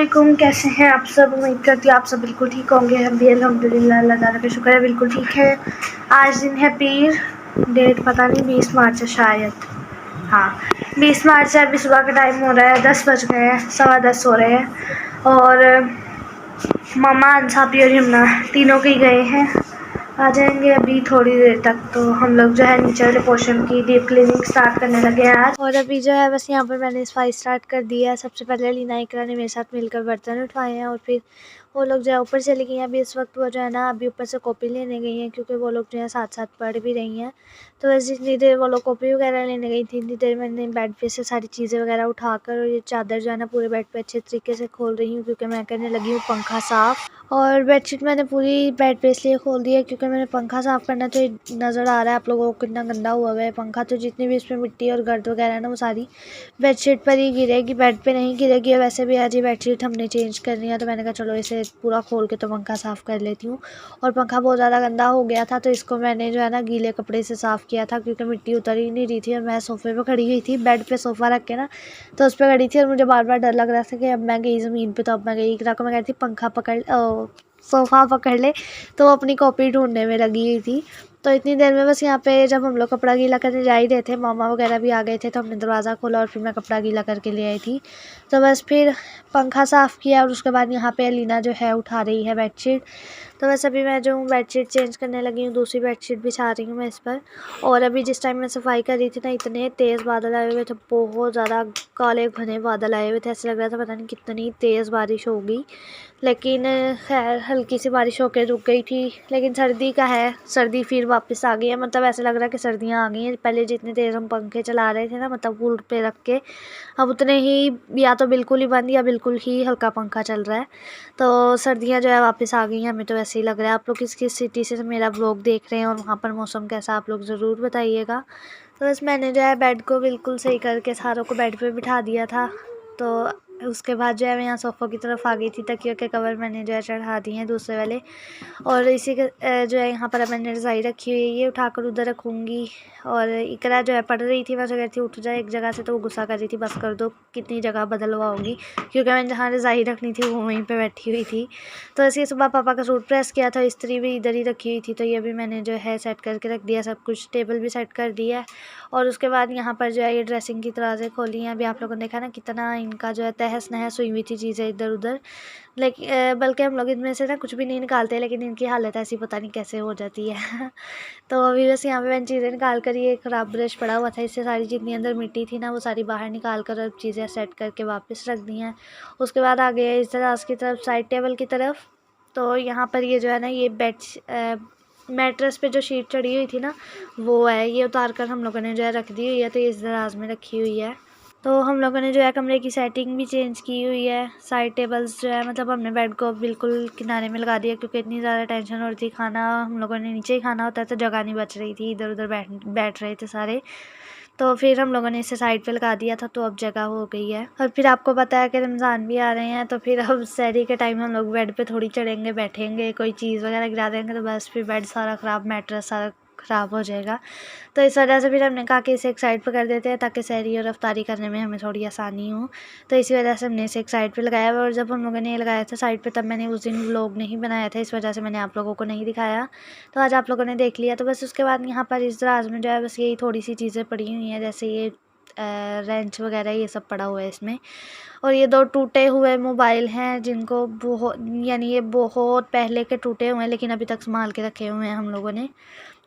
अस्सलामुअलैकुम, कैसे हैं आप सब। उम्मीद करती हूँ आप सब बिल्कुल ठीक होंगे। हम भी अल्हम्दुलिल्लाह अल्लाह ताला का शुक्र है बिल्कुल ठीक है। आज दिन है पीर, डेट पता नहीं, 20 मार्च है शायद। हाँ, 20 मार्च है। अभी सुबह का टाइम हो रहा है, 10 बज गए हैं, 10:15 हो रहे हैं। और मामा, अंसापी और यमुना तीनों के ही गए हैं, आ जाएंगे अभी थोड़ी देर तक। तो हम लोग जो है नीचे वाले पोर्शन की डीप क्लीनिंग स्टार्ट करने लगे हैं आज। और अभी जो है बस यहाँ पर मैंने सफाई स्टार्ट कर दिया है। सबसे पहले लीना इकरा ने मेरे साथ मिलकर बर्तन उठवाए हैं और फिर वो लोग जो है ऊपर चली गई हैं। अभी इस वक्त वो जो है ना अभी ऊपर से कॉपी लेने गई हैं, क्योंकि वो लोग जो है साथ साथ पढ़ भी रही हैं। तो बस जितनी देर वो लोग कॉपी वगैरह लेने गई थी, इतनी देर मैंने बेड पे से सारी चीज़ें वगैरह उठाकर और ये चादर जो है ना पूरे बेड पे अच्छे तरीके से खोल रही हूँ, क्योंकि मैं करने लगी हूँ पंखा साफ़। और बेडशीट मैंने पूरी बेड पे इसलिए खोल दी है क्योंकि मैंने पंखा साफ़ करना, तो नज़र आ रहा है आप लोगों को कितना गंदा हुआ है पंखा। तो जितनी भी इसमें मिट्टी और गर्द वगैरह है ना वो सारी बेडशीट पर ही गिरेगी, बेड पे नहीं गिरेगी। और वैसे भी आज ये बेडशीट हमने चेंज करनी है, तो मैंने कहा चलो इसे पूरा खोल के तो पंखा साफ़ कर लेती हूँ। और पंखा बहुत ज़्यादा गंदा हो गया था, तो इसको मैंने जो है ना गीले कपड़े से साफ़ किया था, क्योंकि मिट्टी उतर ही नहीं रही थी। और मैं सोफ़े पर खड़ी हुई थी, बेड पे सोफ़ा रख के ना, तो उस पर खड़ी थी और मुझे बार बार डर लग रहा था कि अब मैं गई ज़मीन पे, तो अब मैं गई इकरा को मैं कहती पंखा पकड़ सोफ़ा पकड़ ले, तो वो अपनी कॉपी ढूंढने में लगी हुई थी। तो इतनी देर में बस यहाँ पे जब हम लोग कपड़ा गीला करने जा ही रहे थे, मामा वगैरह भी आ गए थे, तो हमने दरवाज़ा खोला और फिर मैं कपड़ा गीला करके ले आई थी। तो बस फिर पंखा साफ़ किया और उसके बाद यहाँ पे अलीना जो है उठा रही है बेडशीट। तो बस अभी मैं जो हूँ बेडशीट चेंज करने लगी हूँ, दूसरी बेडशीट बिछा रही हूँ मैं इस पर। और अभी जिस टाइम मैं सफाई कर रही थी ना, इतने तेज़ बादल आए हुए थे, बहुत ज़्यादा काले घने बादल आए हुए थे। ऐसे लग रहा था पता नहीं कितनी तेज़ बारिश होगी, लेकिन खैर हल्की सी बारिश होकर रुक गई थी। लेकिन सर्दी का है, सर्दी फिर वापस आ गई है। मतलब ऐसा लग रहा है कि सर्दियाँ आ गई हैं। पहले जितनी तेज़ हम पंखे चला रहे थे ना, मतलब फुल पे रख के, अब उतने ही या तो बिल्कुल ही बंद या बिल्कुल ही हल्का पंखा चल रहा है। तो सर्दियाँ जो है वापस आ गई हैं, हमें तो ऐसे ही लग रहा है। आप लोग किस किस सिटी से मेरा ब्लॉग देख रहे हैं और वहाँ पर मौसम कैसा, आप लोग ज़रूर बताइएगा। तो बस मैंने जो है बेड को बिल्कुल सही करके सारों को बेड पे बिठा दिया था। तो उसके बाद जो है मैं यहाँ सोफ़ा की तरफ आ गई थी। तकियों के कवर मैंने जो है चढ़ा दिए हैं दूसरे वाले। और इसी के जो है यहाँ पर मैंने रज़ाई रखी हुई है, ये उठाकर उधर रखूँगी। और इकरा जो है पढ़ रही थी, मैं जो कहती उठ जाए एक जगह से, तो वो गुस्सा कर रही थी बस कर दो, कितनी जगह बदलवाओगी, क्योंकि मैंने जहाँ रज़ाई रखनी थी वो वहीं पे बैठी हुई थी। तो ऐसे सुबह पापा का सूट प्रेस किया था, इस्त्री भी इधर ही रखी हुई थी, तो ये भी मैंने जो है सेट करके रख दिया सब कुछ, टेबल भी सेट कर दिया है। और उसके बाद यहाँ पर जो है ये ड्रेसिंग की दराज़ें खोली हैं। अभी आप लोगों ने देखा ना कितना इनका जो है तहस नहस हुई हुई थी चीज़ें इधर उधर। लेकिन बल्कि हम लोग इनमें से ना कुछ भी नहीं निकालते, लेकिन इनकी हालत ऐसी पता नहीं कैसे हो जाती है। तो अभी बस यहाँ पे मैंने चीज़ें निकाल कर, ये ख़राब ब्रश पड़ा हुआ था, इससे सारी जितनी अंदर मिट्टी थी ना वो सारी बाहर निकाल कर अब चीज़ें सेट करके वापस रख दी हैं। उसके बाद आ गए इस दराज की तरफ, साइड टेबल की तरफ। तो यहाँ पर ये जो है ना ये मैट्रेस पे जो शीट चढ़ी हुई थी ना वो है, ये उतार कर हम लोगों ने जो है रख दी हुई है, तो इस दराज में रखी हुई है। तो हम लोगों ने जो है कमरे की सेटिंग भी चेंज की हुई है। साइड टेबल्स जो है मतलब हमने बेड को बिल्कुल किनारे में लगा दिया, क्योंकि इतनी ज़्यादा टेंशन हो रही थी। खाना हम लोगों ने नीचे ही खाना होता है, तो जगह नहीं बच रही थी, इधर उधर बैठ रहे थे सारे। तो फिर हम लोगों ने इसे साइड पे लगा दिया था, तो अब जगह हो गई है। और फिर आपको पता है कि रमज़ान भी आ रहे हैं, तो फिर अब सहरी के टाइम हम लोग बेड पे थोड़ी चढ़ेंगे बैठेंगे, कोई चीज़ वगैरह गिरा देंगे तो बस फिर बेड सारा ख़राब, मैट्रेस सारा ख़राब हो जाएगा। तो इस वजह से फिर हमने कहा कि इसे एक साइड पर कर देते हैं, ताकि सहरी और अफ्तारी करने में हमें थोड़ी आसानी हो। तो इसी वजह से हमने इसे एक साइड पे लगाया। और जब हम लोगों ने ये लगाया था साइड पे, तब मैंने उस दिन व्लॉग नहीं बनाया था, इस वजह से मैंने आप लोगों को नहीं दिखाया। तो आज आप लोगों ने देख लिया। तो बस उसके बाद यहाँ पर इस दराज में जो है बस यही थोड़ी सी चीज़ें पड़ी हुई हैं, जैसे ये रेंच वगैरह ये सब पड़ा हुआ है इसमें। और ये 2 टूटे हुए मोबाइल हैं, जिनको यानी ये बहुत पहले के टूटे हुए हैं, लेकिन अभी तक संभाल के रखे हुए हैं हम लोगों ने।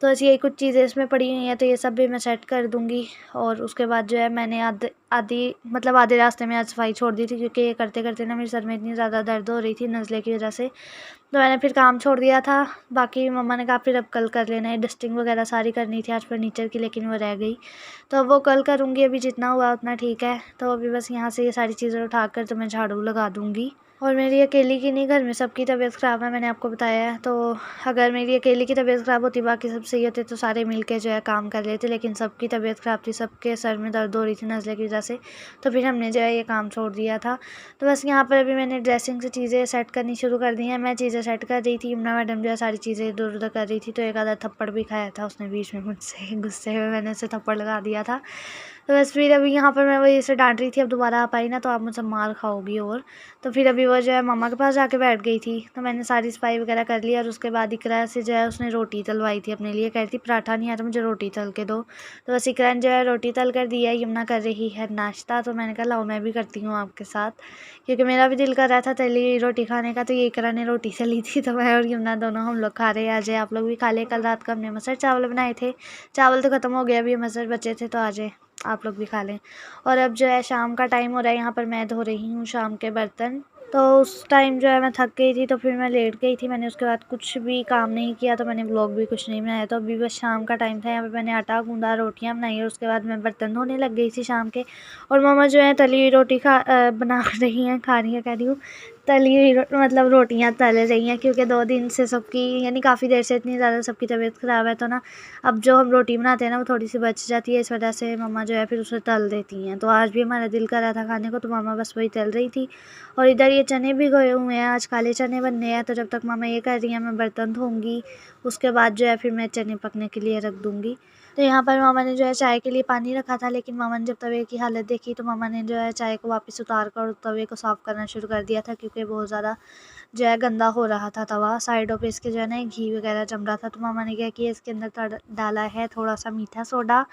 तो ऐसी यही कुछ चीज़ें इसमें पड़ी हुई हैं, तो ये सब भी मैं सेट कर दूँगी। और उसके बाद जो है मैंने आधे रास्ते में आज सफाई छोड़ दी थी, क्योंकि ये करते करते ना मेरे सर में इतनी ज़्यादा दर्द हो रही थी नज़ले की वजह से। तो मैंने फिर काम छोड़ दिया था। बाकी मम्मा ने कहा फिर अब कल कर लेना है, डस्टिंग वगैरह सारी करनी थी आज फर्नीचर की, लेकिन वो रह गई, तो अब वो कल करूँगी। अभी जितना हुआ उतना ठीक है। तो अभी बस यहाँ से ये सारी चीज़ें उठाकर तो मैं झाड़ू लगा दूँगी। और मेरी अकेली की नहीं, घर में सबकी तबीयत ख़राब है, मैंने आपको बताया है। तो अगर मेरी अकेली की तबीयत ख़राब होती, बाकी सब सही होते, तो सारे मिल के जो है काम कर लेते, लेकिन सबकी तबीयत ख़राब थी, सबके सर में दर्द हो रही थी नज़ले की वजह से, तो फिर हमने जो है ये काम छोड़ दिया था। तो बस यहाँ पर अभी मैंने ड्रेसिंग से चीज़ें सेट करनी शुरू कर दी हैं। मैं चीज़ें सेट कर रही थी, यमुना मैडम जो है सारी चीज़ें इधर उधर कर रही थी, तो एक आधा थप्पड़ भी खाया था उसने बीच में मुझसे, गुस्से में मैंने उसे थप्पड़ लगा दिया था। तो बस फिर अभी यहाँ पर मैं वही इसे डांट रही थी, अब दोबारा आप आई ना तो आप मुझसे मार खाओगी। और तो फिर अभी वो जो है मम्मा के पास जाके बैठ गई थी। तो मैंने सारी सफाई वगैरह कर ली और उसके बाद इकरा से जो है उसने रोटी तलवाई थी अपने लिए। कह रही थी पराठा नहीं आता, मुझे रोटी तल के दो। तो बस इकरा ने जो है रोटी तल कर दिया। यमुना कर रही है नाश्ता, तो मैंने कहा लाओ मैं भी करती हूँ आपके साथ, क्योंकि मेरा भी दिल कर रहा था तली हुई रोटी खाने का। तो ये इकरा ने रोटी से ली थी, तो मैं और यमुना दोनों हम लोग खा रहे हैं। आ जाए आप लोग भी खा ले। कल रात को हमने मसर चावल बनाए थे, चावल तो ख़त्म हो गया, अभी मसर बचे थे, तो आ जाए आप लोग भी खा लें। और अब जो है शाम का टाइम हो रहा है, यहाँ पर मैं धो रही हूँ शाम के बर्तन। तो उस टाइम जो है मैं थक गई थी, तो फिर मैं लेट गई थी। मैंने उसके बाद कुछ भी काम नहीं किया, तो मैंने व्लॉग भी कुछ नहीं बनाया। तो अभी बस शाम का टाइम था, यहाँ पे मैंने आटा गूंदा, रोटियाँ बनाई और उसके बाद मैं बर्तन धोने लग गई थी शाम के। और मम्मा जो है तली हुई रोटी बना रही हैं, खा रही हैं कह रही हूँ, तली हुई मतलब रोटियाँ तल रही हैं, क्योंकि 2 दिन से सबकी यानी काफ़ी देर से इतनी ज़्यादा सबकी तबीयत ख़राब है। तो ना अब जो हम रोटी बनाते हैं ना वो थोड़ी सी बच जाती है, इस वजह से मम्मा जो है फिर उसे तल देती हैं। तो आज भी हमारा दिल कर रहा था खाने को, तो मम्मा बस वही तल रही थी। और इधर ये चने भी गए हुए हैं, आज काले चने बनने हैं। तो जब तक मम्मा ये कर रही हैं मैं बर्तन धोऊँगी, उसके बाद जो है फिर मैं चने पकने के लिए रख दूँगी। तो यहाँ पर मामा ने जो है चाय के लिए पानी रखा था, लेकिन मामा ने जब तवे की हालत देखी तो मामा ने जो है चाय को वापस उतार कर तवे को साफ़ करना शुरू कर दिया था, क्योंकि बहुत ज़्यादा जो है गंदा हो रहा था तवा। साइडों पे इसके जो है ना घी वगैरह जम रहा था। तो मामा ने क्या किया, इसके अंदर डाला है थोड़ा सा मीठा सोडा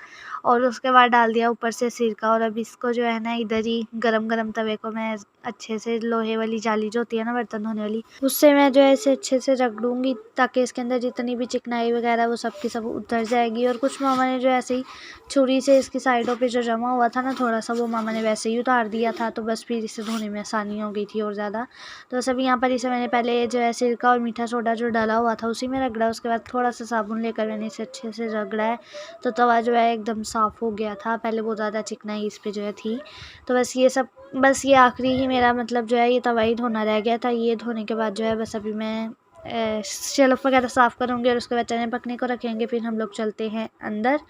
और उसके बाद डाल दिया ऊपर से सिरका। और अब इसको जो है ना इधर ही गरम गरम तवे को मैं अच्छे से, लोहे वाली जाली जो होती है ना बर्तन धोने वाली, उससे मैं जो है इसे अच्छे से रख दूँगी, ताकि इसके अंदर जितनी भी चिकनाई वगैरह वो सब की सब उतर जाएगी। और कुछ मामा ने जो ऐसे ही छुरी से इसकी साइडों पे जो जमा हुआ था ना थोड़ा सा, वो मामा ने वैसे ही उतार दिया था। तो बस फिर इसे धोने में आसानी हो गई थी और ज़्यादा। तो सब यहाँ पर इसे मैंने पहले जो है सिरका और मीठा सोडा जो डाला हुआ था उसी में रगड़ा। उसके बाद थोड़ा सा साबुन लेकर मैंने इसे अच्छे से रगड़ा है। तो तवा जो है एकदम साफ़ हो गया था, पहले बहुत ज़्यादा चिकनाई इस पर जो है थी। तो बस ये आखिरी ही मेरा मतलब जो है ये तवा ही धोना रह गया था। ये धोने के बाद जो है बस अभी मैं शेल्फ़ वगैरह साफ़ करूँगी और उसके बाद चने पकने को रखेंगे, फिर हम लोग चलते हैं अंदर।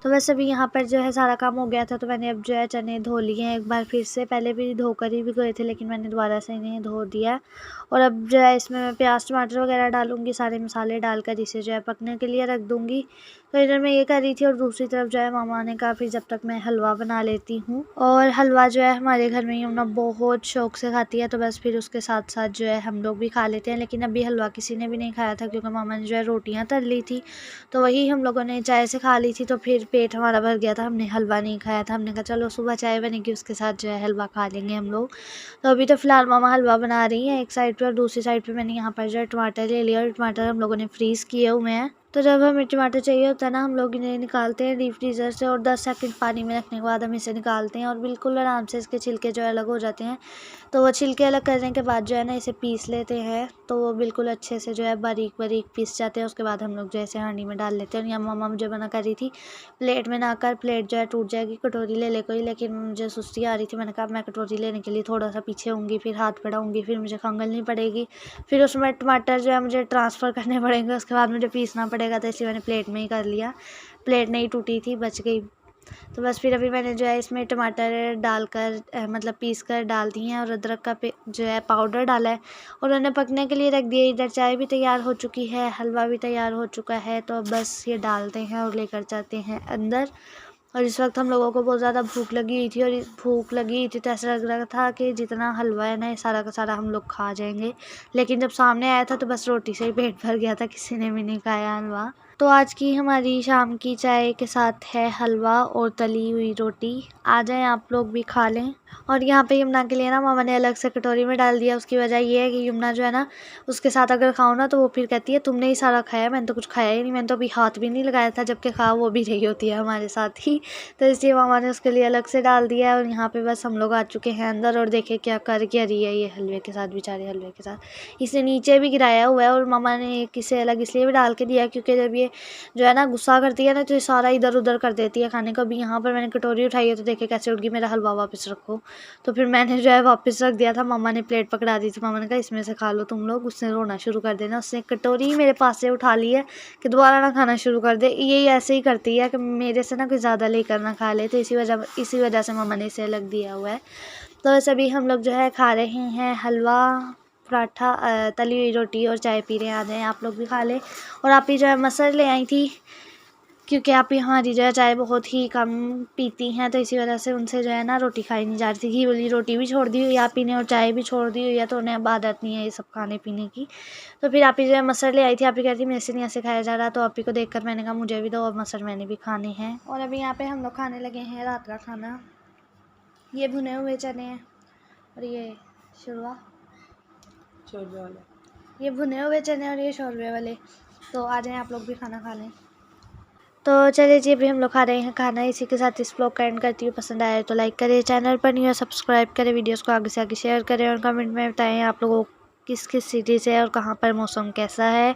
तो बस अभी यहाँ पर जो है सारा काम हो गया था, तो मैंने अब जो है चने धो लिए हैं एक बार फिर से। पहले भी धोकर ही भी गए थे, लेकिन मैंने दोबारा से इन्हें धो दिया। और अब जो है इसमें मैं प्याज टमाटर वगैरह डालूँगी, सारे मसाले डालकर इसे जो है पकने के लिए रख दूँगी। तो इधर मैं ये कर रही थी और दूसरी तरफ जो है मामा ने कहा फिर जब तक मैं हलवा बना लेती हूँ। और हलवा जो है हमारे घर में यमुना बहुत शौक से खाती है, तो बस फिर उसके साथ साथ जो है हम लोग भी खा लेते हैं। लेकिन अभी हलवा किसी ने भी नहीं खाया था, क्योंकि मामा ने जो है रोटियाँ तल ली थी, तो वही हम लोगों ने चाय से खा ली थी। तो फिर पेट हमारा भर गया था, हमने हलवा नहीं खाया था। हमने कहा चलो सुबह चाय बनेगी उसके साथ जो है हलवा खा लेंगे हम लोग। तो अभी तो फ़िलहाल मामा हलवा बना रही हैं एक साइड पे, और दूसरी साइड पे मैंने यहाँ पर जो है टमाटर ले लिया। और टमाटर हम लोगों ने फ्रीज़ किए हुए हैं। तो जब हमें टमाटर चाहिए होता है ना, हम लोग इन्हें निकालते हैं डीप फ्रीज़र से और 10 सेकंड पानी में रखने के बाद हम इसे निकालते हैं और बिल्कुल आराम से इसके छिलके जो है अलग हो जाते हैं। तो वो छिलके अलग करने के बाद जो है ना इसे पीस लेते हैं, तो वो बिल्कुल अच्छे से जो है बारीक बारीक पीस जाते हैं। उसके बाद हम लोग जो है इसे हांडी में डाल लेते हैं। और यहाँ मम्मा मुझे मना कर रही थी प्लेट में ना कर, प्लेट जो है टूट जाएगी, कटोरी ले ले कोई। लेकिन मुझे सुस्ती आ रही थी, मैंने कहा मैं कटोरी लेने के लिए थोड़ा सा पीछे होंगी, फिर हाथ बढ़ाऊँगी, फिर मुझे खंगलनी पड़ेगी, फिर उसमें टमाटर जो है मुझे ट्रांसफ़र करने पड़ेंगे, उसके बाद मुझे पीसना पड़ेगा। तो इसलिए मैंने प्लेट में ही कर लिया। प्लेट नहीं टूटी थी, बच गई। तो बस फिर अभी मैंने जो है इसमें टमाटर डालकर मतलब पीस कर डाल दिए हैं और अदरक का जो है पाउडर डाला है और उन्हें पकने के लिए रख दिया। इधर चाय भी तैयार हो चुकी है, हलवा भी तैयार हो चुका है। तो अब बस ये डालते हैं और लेकर जाते हैं अंदर। और इस वक्त हम लोगों को बहुत ज़्यादा भूख लगी हुई थी, और भूख लगी हुई थी तो ऐसा लग रहा था कि जितना हलवा है ना ये सारा का सारा हम लोग खा जाएंगे। लेकिन जब सामने आया था तो बस रोटी से ही पेट भर गया था, किसी ने भी नहीं खाया हलवा। तो आज की हमारी शाम की चाय के साथ है हलवा और तली हुई रोटी। आ जाएं आप लोग भी खा लें। और यहाँ पे यमुना के लिए ना मामा ने अलग से कटोरी में डाल दिया। उसकी वजह ये है कि यमुना जो है ना उसके साथ अगर खाओ ना तो वो फिर कहती है तुमने ही सारा खाया, मैंने तो कुछ खाया ही नहीं, मैंने तो अभी हाथ भी नहीं लगाया था, जबकि खा वो भी रही होती है हमारे साथ ही। तो इसलिए मामा ने उसके लिए अलग से डाल दिया है। और यहाँ पे बस हम लोग आ चुके हैं अंदर और देखे क्या कर क्या रही है ये हलवे के साथ, बेचारे हलवे के साथ। इसे नीचे भी गिराया हुआ है और मामा ने किसे अलग इसलिए भी डाल के दिया क्योंकि जब ये ये जो है ना गुस्सा करती है ना, तो ये सारा इधर उधर कर देती है खाने को। अभी यहाँ पर मैंने कटोरी उठाई है तो देखे कैसे उठ गई, मेरा हलवा वापस रखो। तो फिर मैंने जो है वापस रख दिया था। मामा ने प्लेट पकड़ा दी थी, मामा ने कहा इसमें से खा लो तुम लोग। उसने रोना शुरू कर देना, उसने कटोरी मेरे पास से उठा ली है कि दोबारा ना खाना शुरू कर दे। ये ऐसे ही करती है कि मेरे से ना कुछ ज़्यादा लेकर ना खा ले, तो इसी वजह से मामा ने इसे अलग दिया हुआ है। तो वैसे अभी हम लोग जो है खा रहे हैं हलवा, पराठा, तली हुई रोटी और चाय पी रहे हैं। आ जाएं आप लोग भी खा लें। और आप ही जो है मसर ले आई थी, क्योंकि आप ही हमारी जो है चाय बहुत ही कम पीती हैं, तो इसी वजह से उनसे जो है ना रोटी खाई नहीं जा रही थी। घी वाली रोटी भी छोड़ दी हुई है आप ही ने और चाय भी छोड़ दी हुई है, तो उन्हें अब आदत नहीं है ये सब खाने पीने की। तो फिर आप ही जो है मसर ले आई थी। आप ही कहती मेरे से नहीं ऐसे खाया जा रहा, तो आप ही को देखकर मैंने कहा मुझे भी दो और मसर मैंने भी खाने हैं। और अभी यहाँ पे हम लोग खाने लगे हैं रात का खाना। ये भुने हुए चने हैं और ये शोरवा, ये भुने हुए चने और ये शोरवे वाले। तो आ जाएं आप लोग भी खाना खा लें। तो चलिए जी, अभी हम लोग खा रहे हैं खाना। इसी के साथ इस ब्लॉग का एंड करती हूँ। पसंद आए तो लाइक करें, चैनल पर नहीं हो सब्सक्राइब करें, वीडियोस को आगे से आगे शेयर करें और कमेंट में बताएं आप लोगों को किस किस सिटी से और कहाँ पर मौसम कैसा है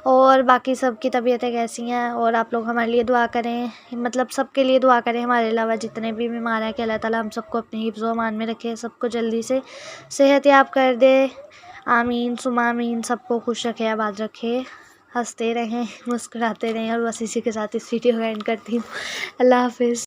और बाकी सबकी तबीयतें कैसी हैं। और आप लोग हमारे लिए दुआ करें, मतलब सबके लिए दुआ करें, हमारे अलावा जितने भी बीमार हैं कि अल्लाह ताला हम सबको अपने हिफ्ज़ व अमान में रखे, सबको जल्दी से सेहत याब कर दे। आमीन सुमा आमीन। सबको खुश रखे, आबाद रखे, हंसते रहें, मुस्कुराते रहें। और बस इसी के साथ इस वीडियो का एंड करती हूँ। अल्लाह हाफिज़।